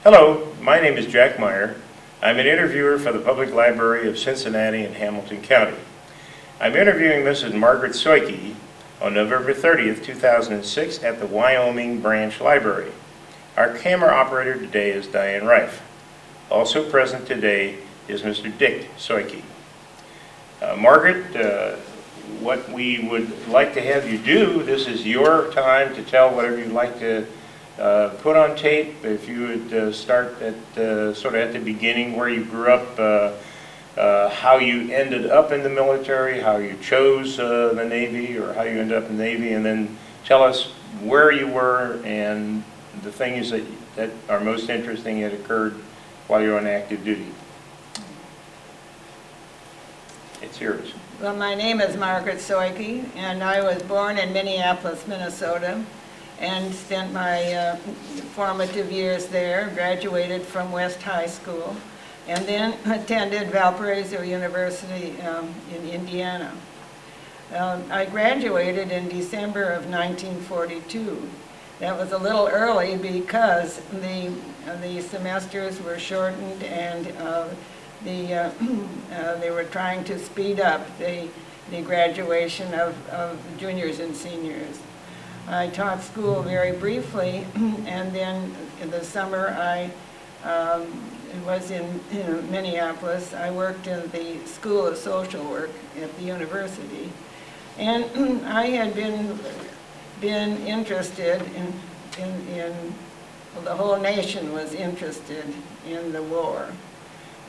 Hello, my name is Jack Meyer. I'm an interviewer for the Public Library of Cincinnati and Hamilton County. I'm interviewing Mrs. Margaret Soike on November 30th, 2006 at the Wyoming Branch Library. Our camera operator today is Diane Reif. Also present today is Mr. Dick Soike. Margaret, what we would like to have you do, this is your time to tell whatever you'd like to put on tape. If you would start at sort of at the beginning, where you grew up, how you ended up in the military, how you chose the Navy, or how you ended up in the Navy, and then tell us where you were and the things that are most interesting that occurred while you're on active duty. It's yours. Well, my name is Margaret Soike, and I was born in Minneapolis, Minnesota, and spent my formative years there, graduated from West High School, and then attended Valparaiso University in Indiana. I graduated in December of 1942. That was a little early because the semesters were shortened and they were trying to speed up the graduation of juniors and seniors. I taught school very briefly, and then in the summer I was in Minneapolis. I worked in the School of Social Work at the university, and I had been interested in well, the whole nation was interested in the war.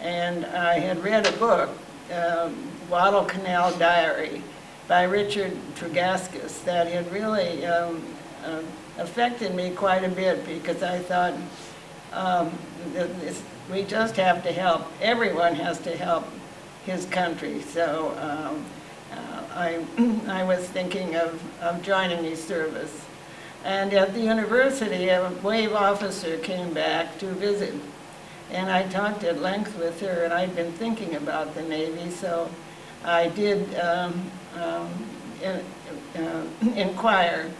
And I had read a book, Guadalcanal Diary, by Richard Tregaskis, that had really affected me quite a bit, because I thought we just have to help. Everyone has to help his country. So I was thinking of joining the service. And at the university, a wave officer came back to visit. And I talked at length with her, and I'd been thinking about the Navy, so I did inquire.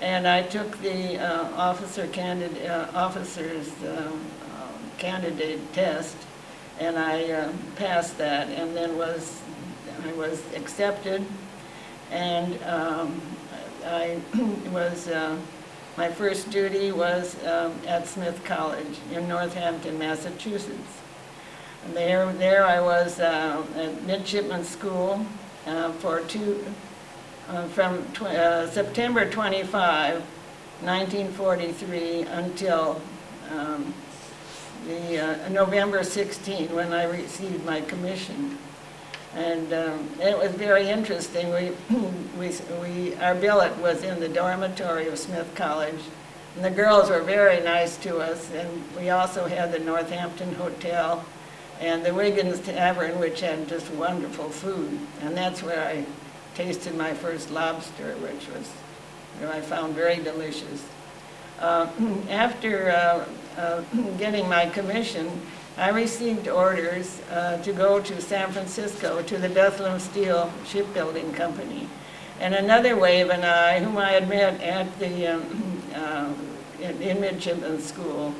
And I took the officer's candidate test, and I passed that, and then I was accepted, and my first duty was at Smith College in Northampton, Massachusetts. And there I was at midshipman school from September 25, 1943 until November 16, when I received my commission. And it was very interesting. Our billet was in the dormitory of Smith College, and the girls were very nice to us. And we also had the Northampton Hotel and the Wiggins Tavern, which had just wonderful food. And that's where I tasted my first lobster, which I found very delicious. After getting my commission, I received orders to go to San Francisco to the Bethlehem Steel Shipbuilding Company. And another wave and I, whom I had met at the in midshipman school,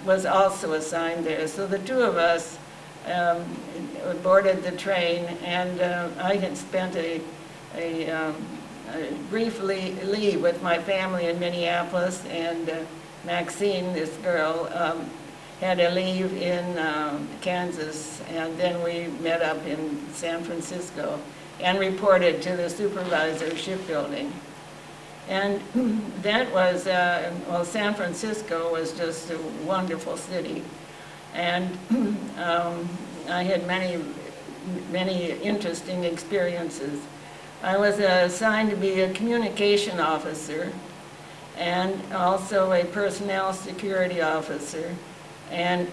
was also assigned there. So the two of us boarded the train, and I had spent a brief leave with my family in Minneapolis, and Maxine, this girl, had a leave in Kansas, and then we met up in San Francisco and reported to the supervisor of shipbuilding. And that was, well, San Francisco was just a wonderful city. And I had many interesting experiences. I was assigned to be a communication officer and also a personnel security officer. And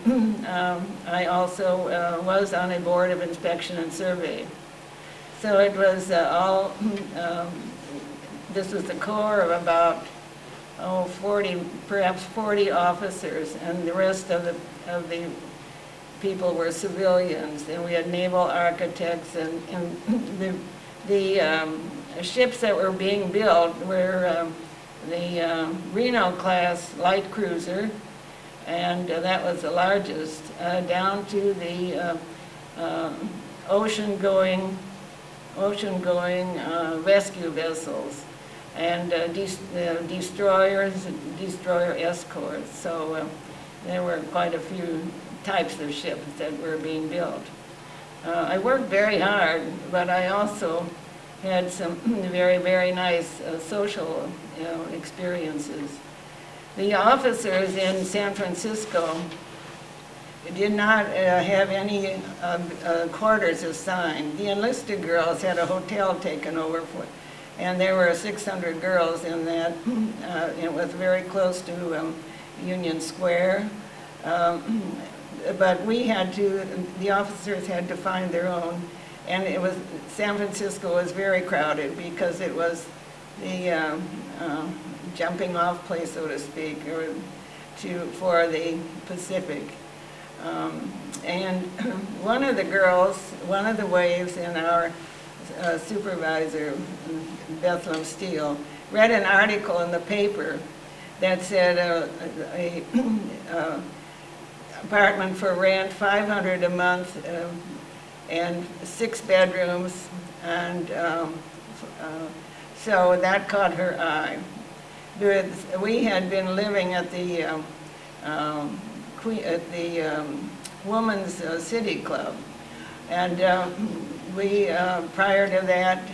I also was on a board of inspection and survey. So it was this was the corps of about 40, perhaps 40 officers, and the rest of the people were civilians. And we had naval architects, and the ships that were being built were the Reno class light cruiser, and that was the largest, down to the ocean-going rescue vessels, and destroyers, destroyer escorts. So there were quite a few types of ships that were being built. I worked very hard, but I also had some very, very nice social experiences. The officers in San Francisco did not have any quarters assigned. The enlisted girls had a hotel taken over for, and there were 600 girls in that. It was very close to Union Square. But the officers had to find their own, and San Francisco was very crowded because it was the jumping off place, so to speak, for the Pacific. And one of the waves in our supervisor, Bethlehem Steele, read an article in the paper that said a apartment for rent, $500 a month, and 6 bedrooms, and so that caught her eye. We had been living at the Women's City Club, and we prior to that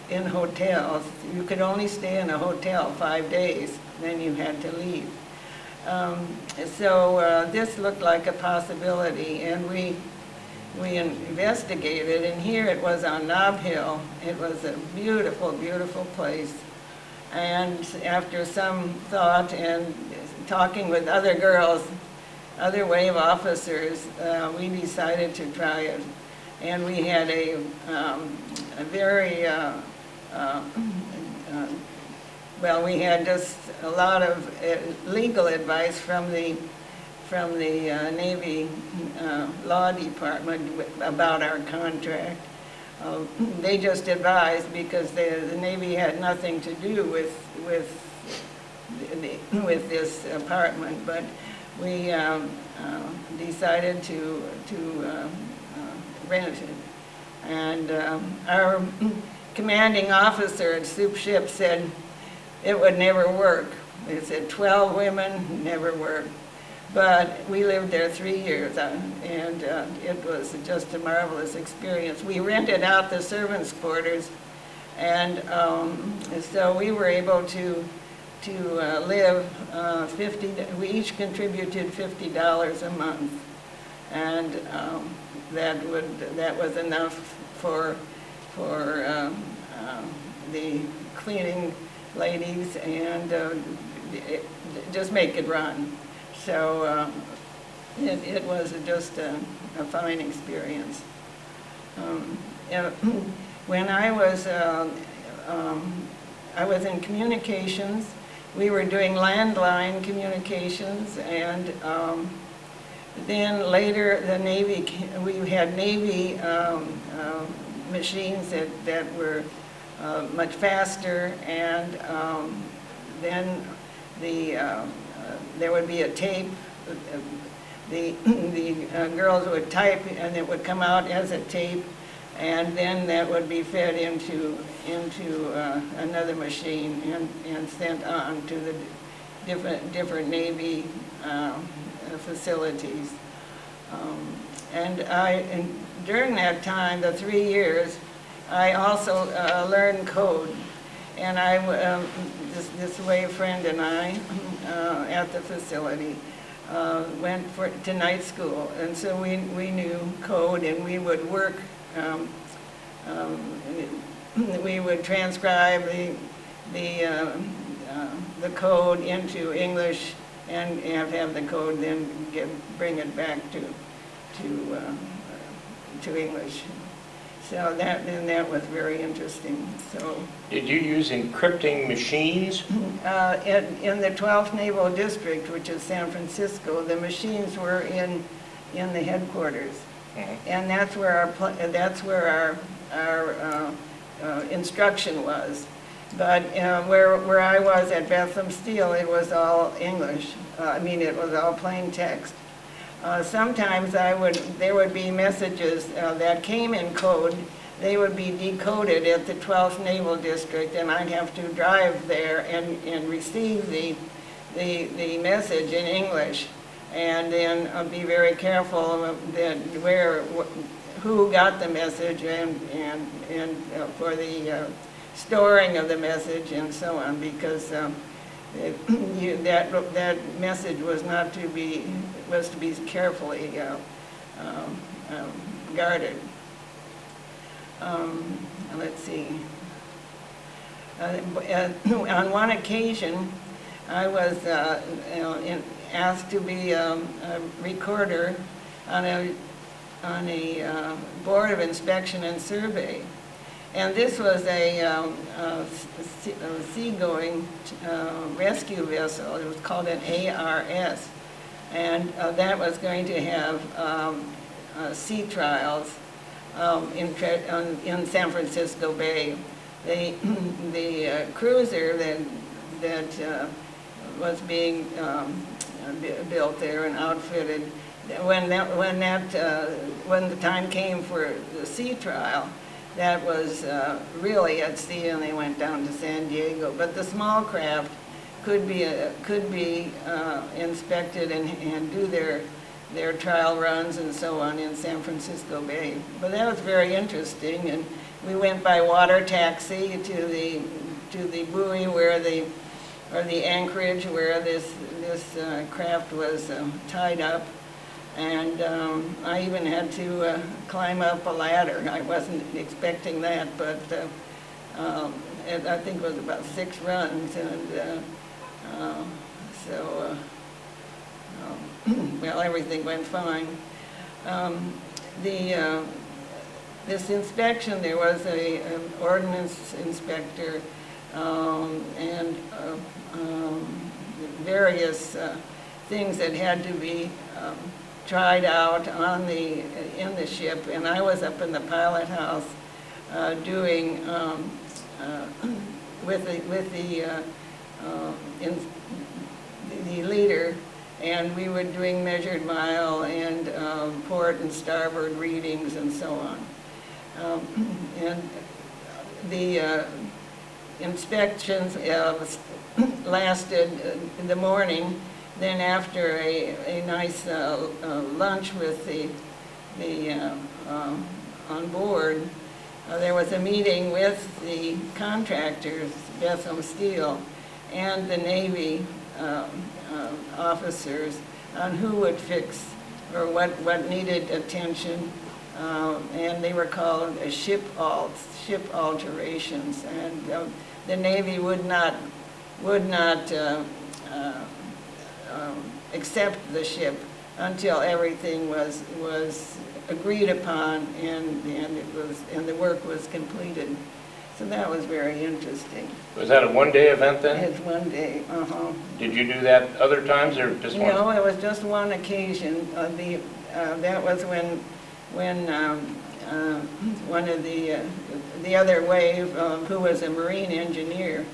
in hotels. You could only stay in a hotel 5 days, then you had to leave. So this looked like a possibility, and we investigated, and here it was on Nob Hill. It was a beautiful, beautiful place. And after some thought and talking with other girls, other wave officers, we decided to try it. And we had a very, well, we had just a lot of legal advice from the Navy Law Department about our contract. They just advised because the Navy had nothing to do with this apartment, but we decided to rent it. And our commanding officer at Soup Ship said it would never work. They said 12 women, never worked. But we lived there 3 years, and it was just a marvelous experience. We rented out the servants' quarters, and so we were able to live we each contributed $50 a month, and that was enough for the cleaning ladies and just make it run. So it was just a fine experience. When I was in communications, we were doing landline communications, and then later the Navy, we had Navy machines that were much faster, and then there would be a tape. The girls would type, and it would come out as a tape, and then that would be fed into another machine and sent on to the different Navy facilities. And during that time, the 3 years, I also learned code. And this wave friend and I, at the facility, went to night school. And so we knew code, and we would work, we would transcribe the code into English and have the code then bring it back to English. So that was very interesting. So, did you use encrypting machines? In the 12th Naval District, which is San Francisco, the machines were in the headquarters, and that's where our instruction was. But where I was at Bethlehem Steel, it was all English. I mean, it was all plain text. Sometimes there would be messages that came in code. They would be decoded at the 12th Naval District, and I'd have to drive there and receive the message in English, and then be very careful that who got the message and for the storing of the message and so on, because that message was to be carefully guarded. Let's see. On one occasion, I was asked to be a recorder on a Board of Inspection and Survey. And this was a seagoing rescue vessel. It was called an ARS. And that was going to have sea trials in San Francisco Bay. The cruiser that was being built there and outfitted, when the time came for the sea trial, that was really at sea, and they went down to San Diego. But the small craft could be inspected and do their trial runs and so on in San Francisco Bay. But that was very interesting, and we went by water taxi to the buoy or the anchorage where this craft was tied up. And I even had to climb up a ladder. I wasn't expecting that, but I think it was about 6 runs, and well, everything went fine. This inspection, there was an ordnance inspector and various things that had to be tried out in the ship, and I was up in the pilot house doing with the leader, and we were doing measured mile and port and starboard readings and so on. And the inspections lasted in the morning. Then after a nice lunch with the on board, there was a meeting with the contractors, Bethlehem Steel, and the Navy officers on who would fix or what needed attention, and they were called ship alterations, and the Navy would not accept the ship until everything was agreed upon and the work was completed. So that was very interesting. Was that a one-day event then? It's one day. Did you do that other times or just one? No, it was just one occasion. That was when one of the other wave, who was a marine engineer,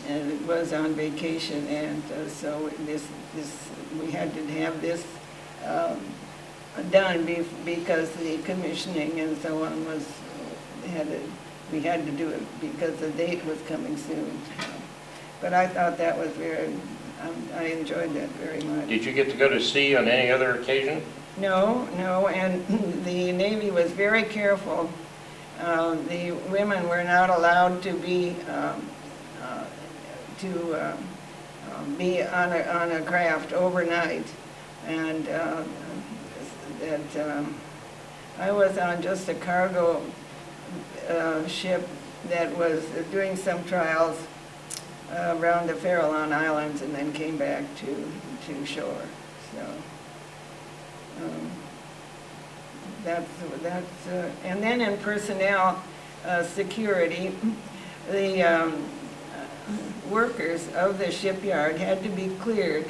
and was on vacation, and so we had to have this done because the commissioning and so on we had to do it because the date was coming soon. But I thought that was I enjoyed that very much. Did you get to go to sea on any other occasion? No, and the Navy was very careful. The women were not allowed to be on a craft overnight, and I was on just a cargo ship that was doing some trials around the Farallon Islands and then came back to shore. So that's and then in personnel security, the workers of the shipyard had to be cleared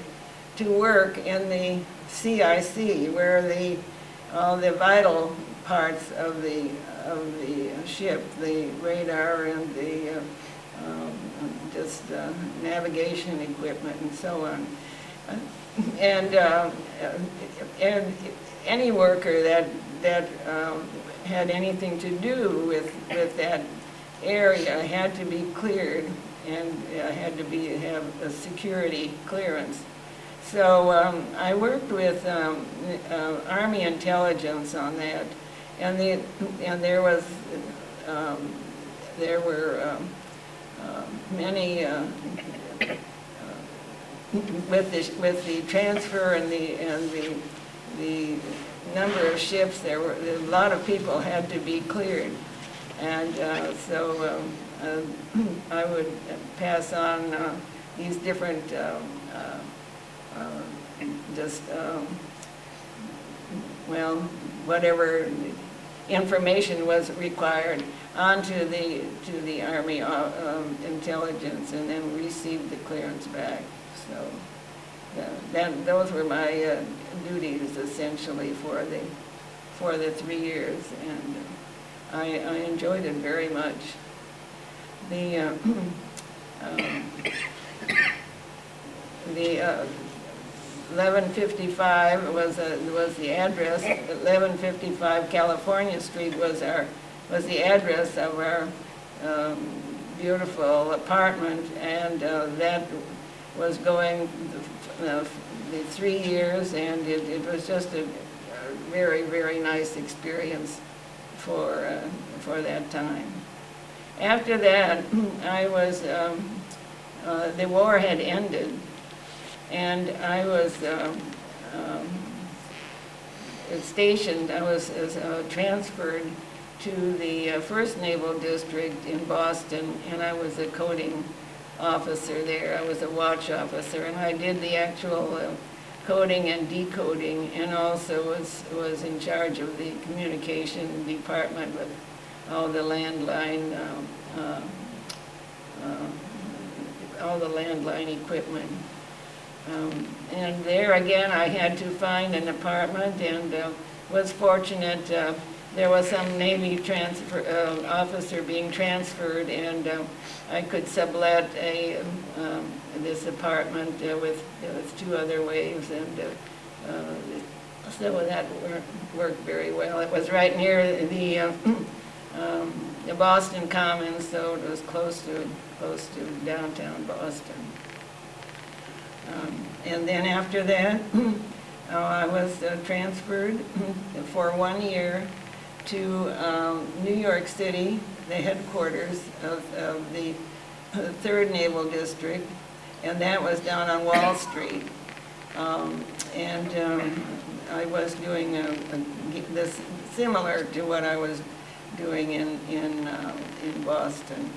to work in the CIC, where all the vital parts of the ship, the radar and the um, just navigation equipment and so on. And, and any worker that had anything to do with that area had to be cleared and had to have a security clearance. So I worked with Army intelligence on that, and there were many with the transfer and the number of ships. There were a lot of people had to be cleared, and so I would pass on these different well, whatever information was required onto the Army intelligence, and then received the clearance back. So those were my duties essentially for the 3 years, and I enjoyed it very much. The 1155 was the address. 1155 California Street was the address of our beautiful apartment, and that was going the 3 years, and it was just a very, very nice experience for that time. After that, I was the war had ended, and I was stationed. I was transferred to the 1st Naval District in Boston, and I was a coding officer there. I was a watch officer, and I did the actual coding and decoding, and also was in charge of the communication department with all the landline equipment. And there again, I had to find an apartment, and was fortunate. There was some Navy officer being transferred, and I could sublet this apartment with 2 other waves, and so that worked very well. It was right near the Boston Commons, so it was close to downtown Boston. And then after that, I was transferred for 1 year to New York City, the headquarters of the 3rd Naval District, and that was down on Wall Street. I was doing this similar to what I was doing in Boston.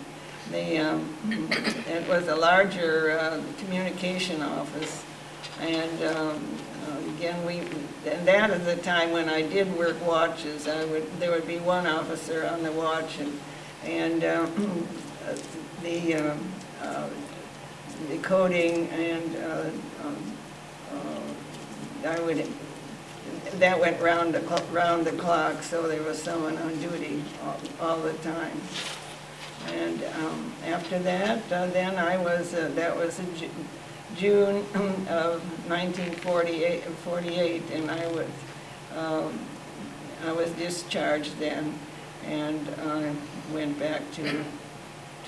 It was a larger communication office, and again, and that is the time when I did work watches. There would be 1 officer on the watch, and the coding, and that went round the clock, so there was someone on duty all the time. And after that, then I was, that was in June of 1948, and I was discharged then, and I went back to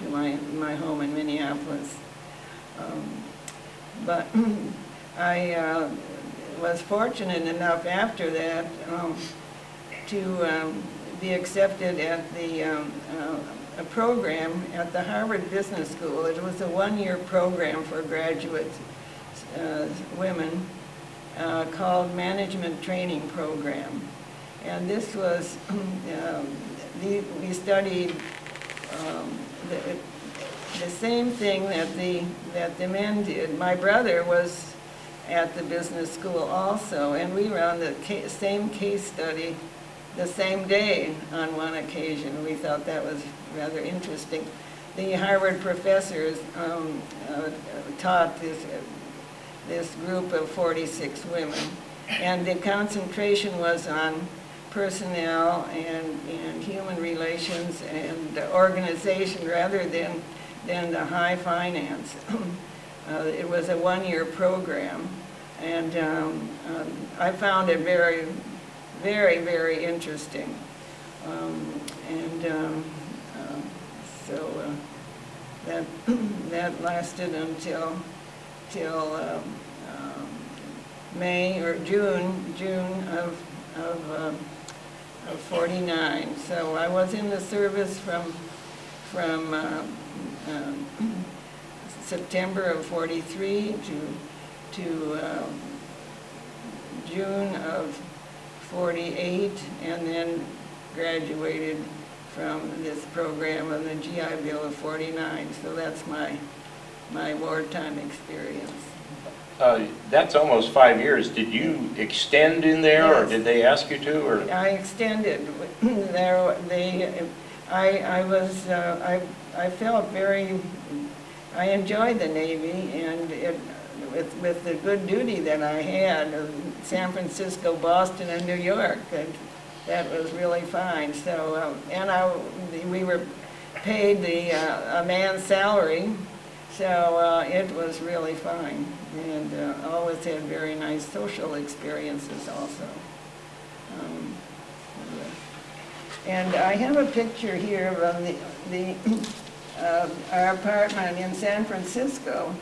my home in Minneapolis. But I was fortunate enough after that to be accepted at a program at the Harvard Business School. It was a 1-year program for graduate women called Management Training Program. And this was, we studied the same thing that the men did. My brother was at the business school also, and we were on the same case study the same day on one occasion. We thought that was rather interesting. The Harvard professors taught this group of 46 women, and the concentration was on personnel and human relations and organization rather than than the high finance. It was a one-year program, and I found it very, very, very interesting. So that that lasted until May or June of 49. So I was in the service from September of 43 to June of 48, and then graduated from this program of the GI Bill of 49. So that's my wartime experience. That's almost 5 years. Did you extend in there, Yes. or did they ask you to, or? I extended. I felt very, I enjoyed the Navy, and with the good duty that I had, San Francisco, Boston, and New York, that was really fine. So, we were paid a man's salary, so it was really fine, and always had very nice social experiences also. And I have a picture here of our apartment in San Francisco.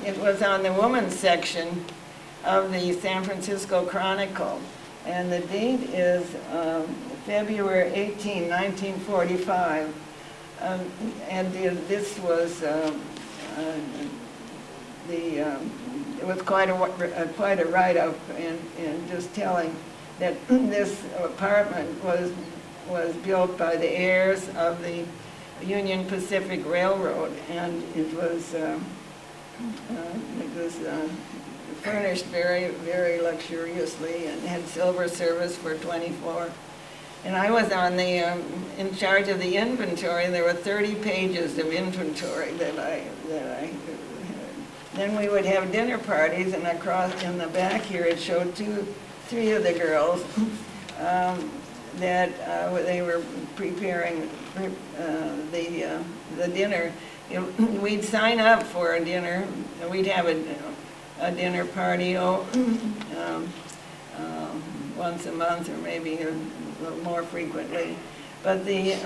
It was on the women's section of the San Francisco Chronicle, and the date is February 18, 1945. And this was it was quite a write-up, and just telling that this apartment was built by the heirs of the Union Pacific Railroad, and it was furnished very, very luxuriously, and had silver service for 24. And I was in charge of the inventory. There were 30 pages of inventory that I had. Then we would have dinner parties, and across in the back here it showed three of the girls that they were preparing the dinner. We'd sign up for a dinner. We'd have a dinner party once a month, or maybe a little more frequently. But the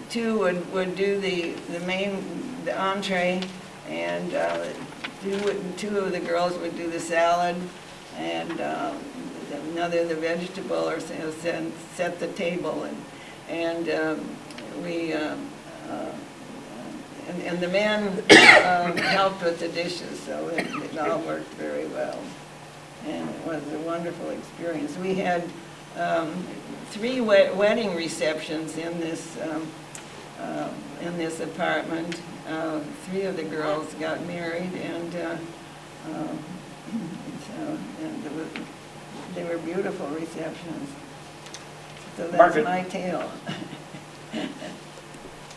two would do the entree, and two of the girls would do the salad, and another the vegetable, or set the table, and the men helped with the dishes, so it all worked very well, and it was a wonderful experience. We had 3 wedding receptions in this apartment. 3 of the girls got married, and they were beautiful receptions. So that's Margaret, my tale.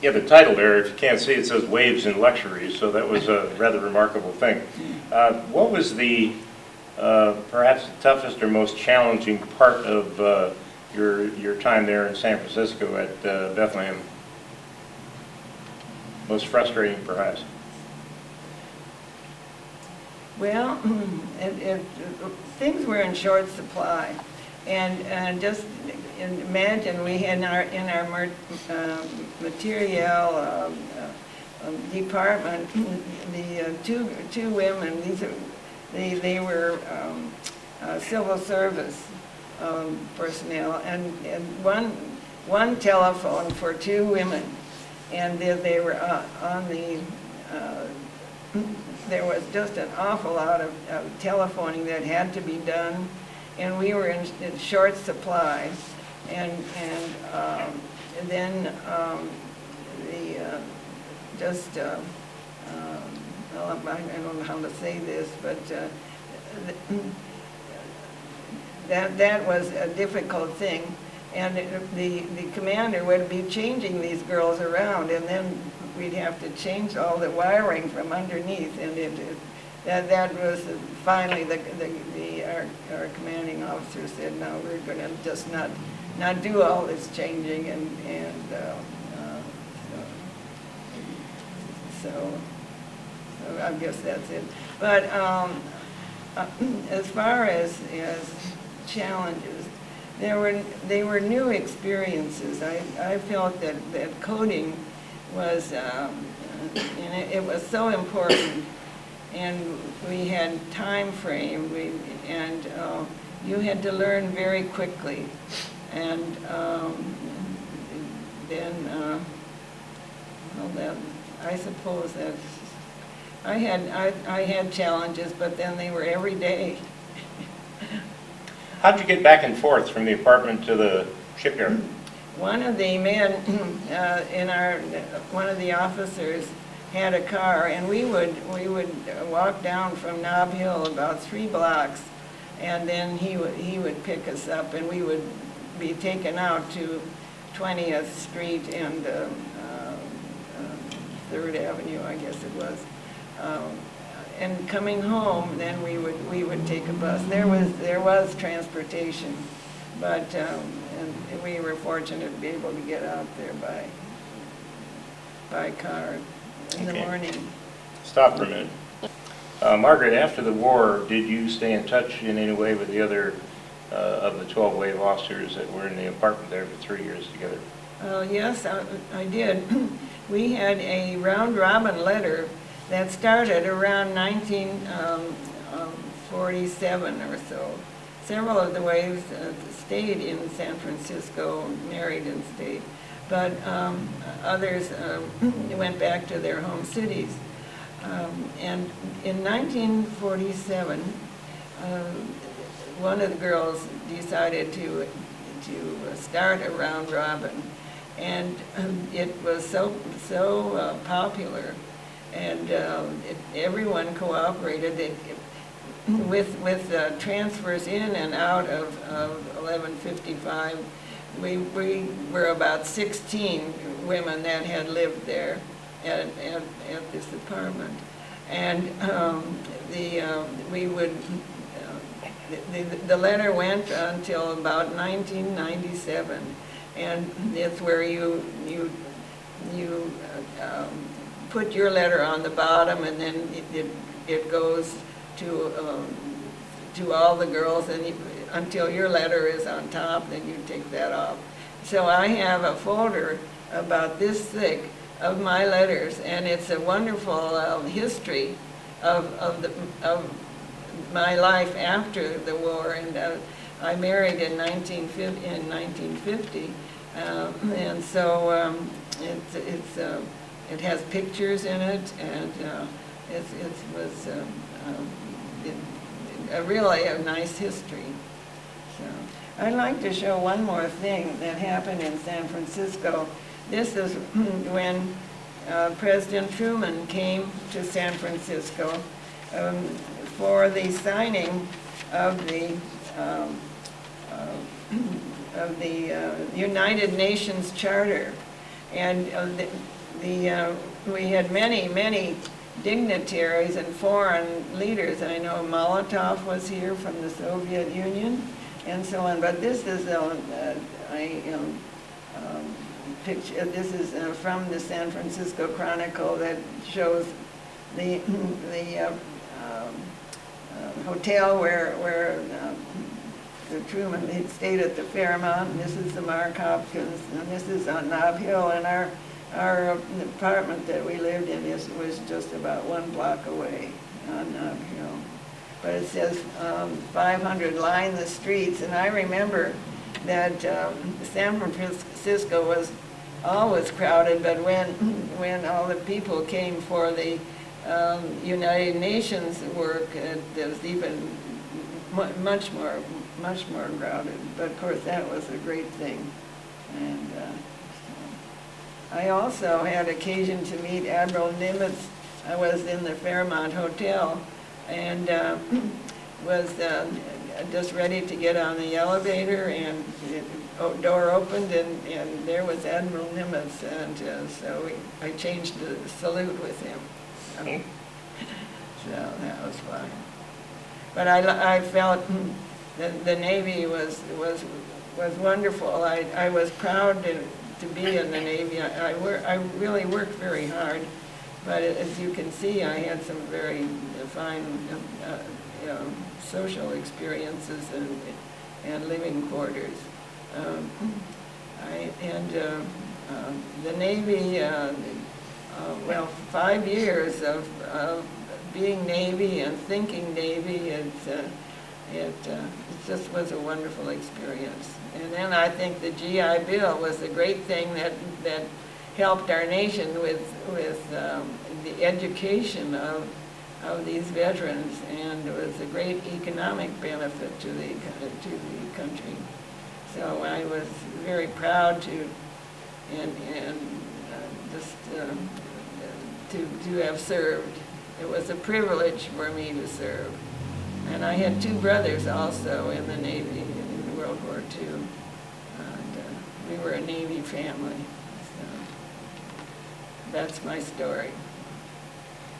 Yeah, the title there, if you can't see, it says Waves and Luxuries, so that was a rather remarkable thing. What was the perhaps the toughest or most challenging part of your time there in San Francisco at Bethlehem? Most frustrating, perhaps? Well, things were in short supply, and just imagine we had in our material department the two women. They were civil service personnel, and one telephone for 2 women, and they were on the. There was just an awful lot of telephoning that had to be done, and we were in short supply, and then well, I don't know how to say this, but that was a difficult thing, and the commander would be changing these girls around, and then we'd have to change all the wiring from underneath, and that was finally our commanding officer said, no, we're going to just not do all this changing, and so so I guess that's it. But as far as challenges, they were new experiences. I felt that coding was, and it was so important, and we had time frame, and you had to learn very quickly, and then, I suppose that's, I had challenges, but then they were every day. How'd you get back and forth from the apartment to the shipyard? One of the men one of the officers had a car, and we would walk down from Nob Hill about 3 blocks, and then he would pick us up, and we would be taken out to 20th Street and 3rd Avenue, I guess it was. And coming home, then we would take a bus. There was transportation, but and we were fortunate to be able to get out there by car in the morning. Stop for a minute. Margaret, after the war, did you stay in touch in any way with the other of the 12 wave officers that were in the apartment there for 3 years together? Yes, I did. We had a round-robin letter that started around 1947 or so. Several of the waves stayed in San Francisco, married and stayed, but others went back to their home cities. And in 1947, one of the girls decided to start a round robin, and it was so popular, and everyone cooperated. With transfers in and out of 1155, we were about 16 women that had lived there at this apartment, and the letter went until about 1997, and it's where you put your letter on the bottom, and then it goes to all the girls, and until your letter is on top, then you take that off. So I have a folder about this thick of my letters, and it's a wonderful history of my life after the war. And I married in 1950, and so it has pictures in it, and it was really a nice history. So I'd like to show one more thing that happened in San Francisco. This is when President Truman came to San Francisco for the signing of the United Nations Charter, and we had many dignitaries and foreign leaders. I know Molotov was here from the Soviet Union and so on, but this is picture. This is from the San Francisco Chronicle that shows the hotel where the Truman had stayed at the Fairmont, and this is the Mark Hopkins, and this is on Nob Hill, and our apartment that we lived in was just about 1 block away on Nob Hill. But it says 500 line the streets, and I remember that San Francisco was always crowded, but when all the people came for the United Nations work, there was even much more crowded. But of course, that was a great thing. And I also had occasion to meet Admiral Nimitz. I was in the Fairmont Hotel, and was just ready to get on the elevator, and the door opened, and there was Admiral Nimitz, and so I changed the salute with him. So that was fun. But I felt the Navy was wonderful. I was proud to be in the Navy. I really worked very hard, But as you can see, I had some very fine social experiences and living quarters. The Navy, well, 5 years of being Navy and thinking Navy, it just was a wonderful experience. And then I think the GI Bill was a great thing that helped our nation with the education of these veterans, and it was a great economic benefit to the country. So I was very proud to have served. It was a privilege for me to serve. And I had 2 brothers also in the Navy in World War II. And we were a Navy family. So that's my story.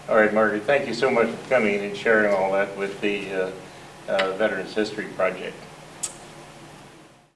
All right, Margaret, thank you so much for coming and sharing all that with the Veterans History Project.